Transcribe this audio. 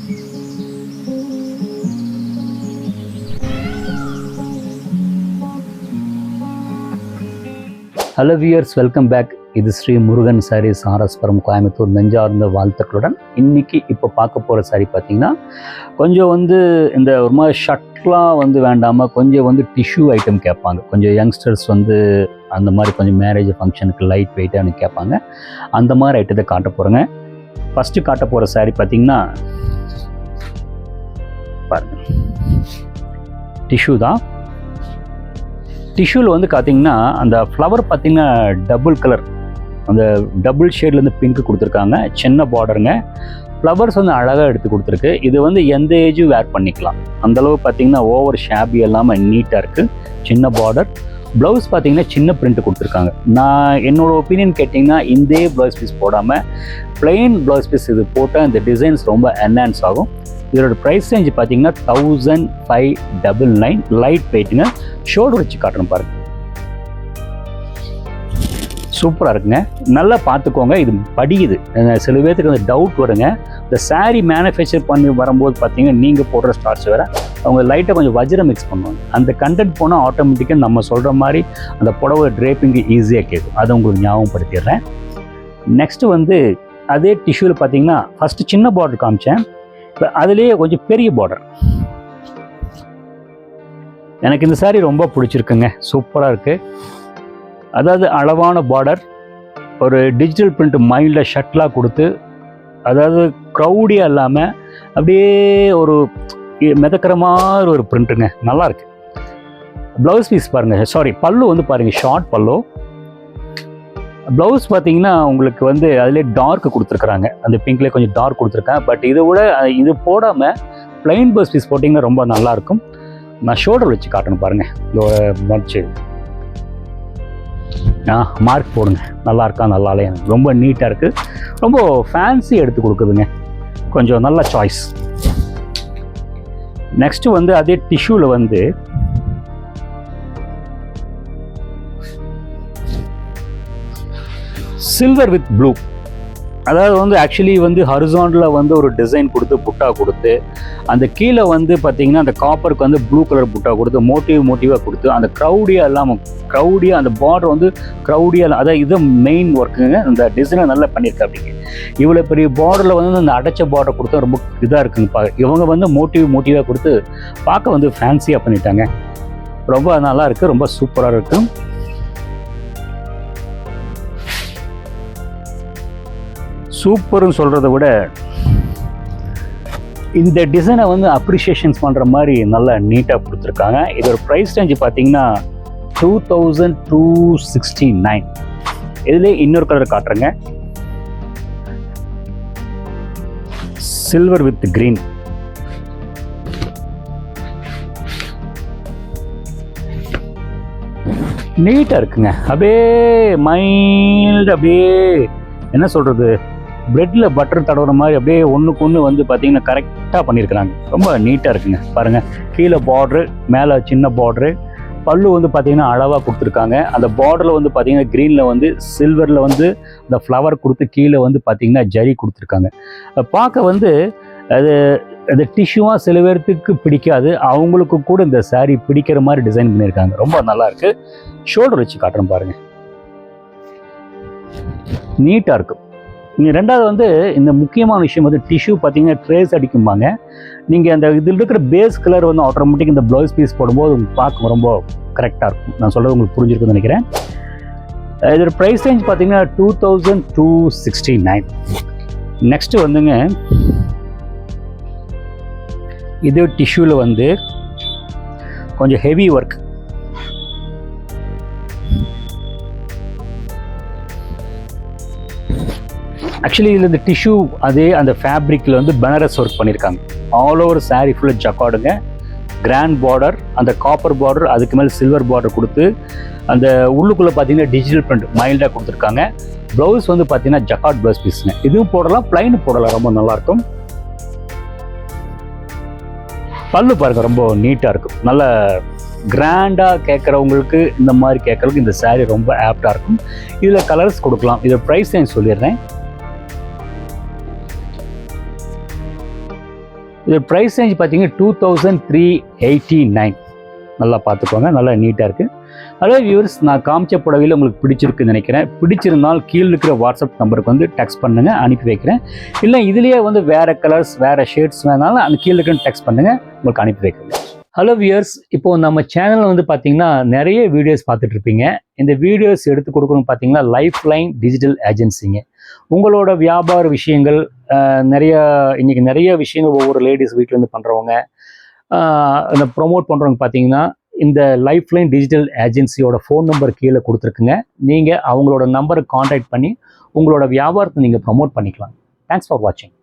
Hello viewers, welcome back. இது ஸ்ரீ முருகன் சாரீஸ் ஆர்எஸ்புரம் கோயம்புத்தூர் நெஞ்சார்ந்த வாழ்த்துக்களுடன் இன்னைக்கு இப்போ பார்க்க போகிற சாரீ பார்த்தீங்கன்னா கொஞ்சம் இந்த ஒரு மாதிரி ஷர்ட்லாம் வேண்டாமல் கொஞ்சம் டிஷ்யூ ஐட்டம் கேட்பாங்க. கொஞ்சம் யங்ஸ்டர்ஸ் அந்த மாதிரி கொஞ்சம் மேரேஜ் ஃபங்க்ஷனுக்கு லைட் வெயிட்டானு கேட்பாங்க. அந்த மாதிரி ஐட்டத்தை காட்ட போகிறேங்க. ஃபஸ்ட்டு காட்ட போகிற சாரீ பார்த்தீங்கன்னா பாருங்கள், டிஷ்யூ தான். டிஷ்யூவில் பார்த்தீங்கன்னா அந்த ஃப்ளவர் பார்த்தீங்கன்னா டபுள் கலர், அந்த டபுள் ஷேட்லேருந்து பிங்க் கொடுத்துருக்காங்க. சின்ன பார்டருங்க. ஃப்ளவர்ஸ் அழகாக எடுத்து கொடுத்துருக்கு. இது எந்த ஏஜும் வேர் பண்ணிக்கலாம். அந்தளவு பார்த்தீங்கன்னா ஓவர் ஷாபி இல்லாமல் நீட்டாக இருக்குது. சின்ன பார்டர். ப்ளவுஸ் பார்த்தீங்கன்னா சின்ன பிரிண்ட் கொடுத்துருக்காங்க. நான் என்னோடய ஒப்பீனியன் கேட்டிங்கன்னா இதே ப்ளவுஸ் பீஸ் போடாமல் பிளெயின் ப்ளவுஸ் பீஸ் இது போட்டால் இந்த டிசைன்ஸ் ரொம்ப என்ஹான்ஸ் ஆகும். இதோட ப்ரைஸ் ரேஞ்ச் பார்த்தீங்கன்னா 1599. லைட் வெயிட்டுங்க. ஷோல்டர் வச்சு காட்டுறேன் பாருங்க. சூப்பராக இருக்குங்க. நல்லா பார்த்துக்கோங்க. இது படிக்குது. சில பேர்த்துக்கு டவுட் வருங்க. இந்த சாரீ மேனுஃபேக்சர் பண்ணி வரும்போது பார்த்தீங்கன்னா நீங்கள் போடுற ஸ்டார்ஸ் வேறு, அவங்க லைட்டாக கொஞ்சம் வஜ்ரம் மிக்ஸ் பண்ணுவாங்க. அந்த கண்டென்ட் போனால் ஆட்டோமேட்டிக்காக நம்ம சொல்கிற மாதிரி அந்த புடவை ட்ரேப்பிங்கு ஈஸியாக கேட்கும். அதை உங்களுக்கு ஞாபகப்படுத்திடுறேன். நெக்ஸ்ட்டு அதே டிஷ்யூவில் பார்த்தீங்கன்னா ஃபஸ்ட்டு சின்ன பார்டர் காமிச்சேன். இப்போ அதுலேயே கொஞ்சம் பெரிய பார்டர். எனக்கு இந்த சாரீ ரொம்ப பிடிச்சிருக்குங்க. சூப்பராக இருக்குது. அதாவது அளவான பார்டர், ஒரு டிஜிட்டல் பிரிண்ட் மைல்டாக ஷர்ட்லாம் கொடுத்து, அதாவது க்ரௌடியாக இல்லாமல் அப்படியே ஒரு மிதக்கிற மாதிரி ஒரு பிரிண்ட்டுங்க. நல்லாயிருக்கு. ப்ளவுஸ் பீஸ் பாருங்கள், சாரி பல்லு பாருங்கள், ஷார்ட் பல்லு. ப்ளவுஸ் பார்த்தீங்கன்னா உங்களுக்கு அதிலே டார்க் கொடுத்துருக்குறாங்க. அந்த பிங்க்லேயே கொஞ்சம் டார்க் கொடுத்துருக்கேன். பட் இதை விட இது போடாமல் ப்ளைன் ப்ளவுஸ் பீஸ் போட்டிங்கன்னா ரொம்ப நல்லாயிருக்கும். நான் ஷோல்டர் வச்சு காட்டணும் பாருங்கள். இதோட மடிச்சு மார்க் போடுங்க. நல்லா இருக்கா நல்லாலே, எனக்கு ரொம்ப நீட்டாக இருக்குது. ரொம்ப ஃபேன்சி எடுத்து கொடுக்குதுங்க. கொஞ்சம் நல்ல சாய்ஸ். நெக்ஸ்ட்டு அதே டிஷ்யூவில் சில்வர் வித் ப்ளூ. அதாவது ஆக்சுவலி ஹரிசாண்டலில் ஒரு டிசைன் கொடுத்து புட்டா கொடுத்து, அந்த கீழே பார்த்தீங்கன்னா அந்த காப்பருக்கு ப்ளூ கலர் புட்டா கொடுத்து மோட்டிவாக கொடுத்து, அந்த க்ரௌடியாக இல்லாமல் க்ரௌடியாக அந்த பார்டர் க்ரௌடியாக, அதாவது இது மெயின் ஒர்க்குங்க. அந்த டிசைனை நல்லா பண்ணியிருக்கேன். அப்படிங்க இவ்வளோ பெரிய பார்டரில் அந்த அடைச்ச பார்டர் கொடுத்தா ரொம்ப இதாக இருக்குங்க. இவங்க மோட்டிவாக கொடுத்து பார்க்க ஃபேன்சியாக பண்ணிட்டாங்க. ரொம்ப நல்லா இருக்குது. ரொம்ப சூப்பராக இருக்கும். சூப்பர்னு சொல்கிறத விட இந்த டிசைனை அப்ரிஷியேஷன்ஸ் பண்ணுற மாதிரி நல்லா நீட்டாக கொடுத்துருக்காங்க. இதோட ப்ரைஸ் ரேஞ்ச் பார்த்தீங்கன்னா 2269. இதுலேயே இன்னொரு கலர் காட்டுறேங்க. Silver with green. நீட்டாக இருக்குங்க. அப்படியே மைல்டு, அப்படியே என்ன சொல்கிறது, பிரெட்டில் பட்டர் தடவுற மாதிரி அப்படியே ஒன்றுக்கு ஒன்று பார்த்தீங்கன்னா கரெக்டாக பண்ணியிருக்கிறாங்க. ரொம்ப நீட்டாக இருக்குங்க. பாருங்கள், கீழே பார்ட்ரு, மேலே சின்ன பார்ட்ரு. பல்லு பார்த்தீங்கன்னா அளவாக கொடுத்துருக்காங்க. அந்த பார்டரில் பார்த்தீங்கன்னா க்ரீனில் சில்வரில் இந்த ஃப்ளவர் கொடுத்து கீழே பார்த்தீங்கன்னா ஜரி கொடுத்துருக்காங்க. பார்க்க அது டிஷ்யூவாக சில பேர்த்துக்கு பிடிக்காது. அவங்களுக்கு கூட இந்த சாரீ பிடிக்கிற மாதிரி டிசைன் பண்ணியிருக்காங்க. ரொம்ப நல்லாயிருக்கு. ஷோல்டர் வச்சு காட்டுறேன் பாருங்கள். நீட்டாக இருக்கும். நீங்கள் ரெண்டாவது இந்த முக்கியமான விஷயம் டிஷ்யூ பார்த்தீங்கன்னா ட்ரேஸ் அடிக்கும்பாங்க. நீங்கள் அந்த இதில் இருக்கிற பேஸ் கலர் ஆட்டோமேட்டிக் இந்த ப்ளவுஸ் பீஸ் போடும்போது பார்க்க ரொம்ப கரெக்டாக இருக்கும். நான் சொல்கிறது உங்களுக்கு புரிஞ்சிருக்குன்னு நினைக்கிறேன். இதோட ப்ரைஸ் ரேஞ்ச் பார்த்தீங்கன்னா 2269. நெக்ஸ்ட்டு இது டிஷ்யூவில் கொஞ்சம் ஹெவி ஒர்க். ஆக்சுவலி இதில் இந்த டிஷ்யூ அதே அந்த ஃபேப்ரிக்கில் பனாரஸ் ஒர்க் பண்ணியிருக்காங்க. ஆல் ஓவர் சாரீ ஃபுல்லாக ஜக்கார்டுங்க. கிராண்ட் பார்டர், அந்த காப்பர் பார்டர், அதுக்கு மேலே சில்வர் பார்டர் கொடுத்து, அந்த உள்ளுக்குள்ளே பார்த்தீங்கன்னா டிஜிட்டல் பிரிண்ட் மைல்டாக கொடுத்துருக்காங்க. ப்ளவுஸ் பார்த்தீங்கன்னா ஜக்கார்ட் ப்ளவுஸ் பீஸுங்க. இதுவும் போடலாம், பிளைன் போடலாம். ரொம்ப நல்லாயிருக்கும். பல்லு பாருங்கள், ரொம்ப நீட்டாக இருக்கும். நல்ல கிராண்டாக கேட்குறவங்களுக்கு, இந்த மாதிரி கேட்குறவங்களுக்கு இந்த சாரீ ரொம்ப ஆப்டாக இருக்கும். இதில் கலர்ஸ் கொடுக்கலாம். இதோட ப்ரைஸ் நான் சொல்லிடுறேன். இது ப்ரைஸ் ரேஞ்ச் பார்த்தீங்கன்னா 2389. நல்லா பார்த்துக்கோங்க, நல்லா நீட்டாக இருக்குது. அதே வியூவர்ஸ், நான் காமிச்ச புடவையில் உங்களுக்கு பிடிச்சிருக்குன்னு நினைக்கிறேன். பிடிச்சிருந்தால் கீழே இருக்கிற வாட்ஸ்அப் நம்பருக்கு வந்து டெக்ஸ்ட் பண்ணுங்கள், அனுப்பி வைக்கிறேன். இல்லை இதுலேயே வந்து வேறு கலர்ஸ் வேறு ஷேட்ஸ் வேணாலும் அந்த கீழே இருக்கிற டெக்ஸ்ட் பண்ணுங்கள், உங்களுக்கு அனுப்பி வைக்கிறேன். ஹலோ வியூவர்ஸ், இப்போது நம்ம சேனலில் வந்து பார்த்திங்கன்னா நிறைய வீடியோஸ் பார்த்துட்ருப்பீங்க. இந்த வீடியோஸ் எடுத்து கொடுக்கணும்னு பார்த்தீங்கன்னா லைஃப் லைன் டிஜிட்டல் ஏஜென்சிங்க. உங்களோட வியாபார விஷயங்கள் இன்றைக்கி நிறைய விஷயங்கள் ஒவ்வொரு லேடிஸ் வீட்டிலேருந்து பண்ணுறவங்க, இந்த ப்ரொமோட் பண்ணுறவங்க பார்த்தீங்கன்னா இந்த லைஃப் லைன் டிஜிட்டல் ஏஜென்சியோட ஃபோன் நம்பர் கீழே கொடுத்துருக்குங்க. நீங்கள் அவங்களோட நம்பரை காண்டாக்ட் பண்ணி உங்களோட வியாபாரத்தை நீங்கள் ப்ரொமோட் பண்ணிக்கலாம். தேங்க்ஸ் ஃபார் வாட்சிங்.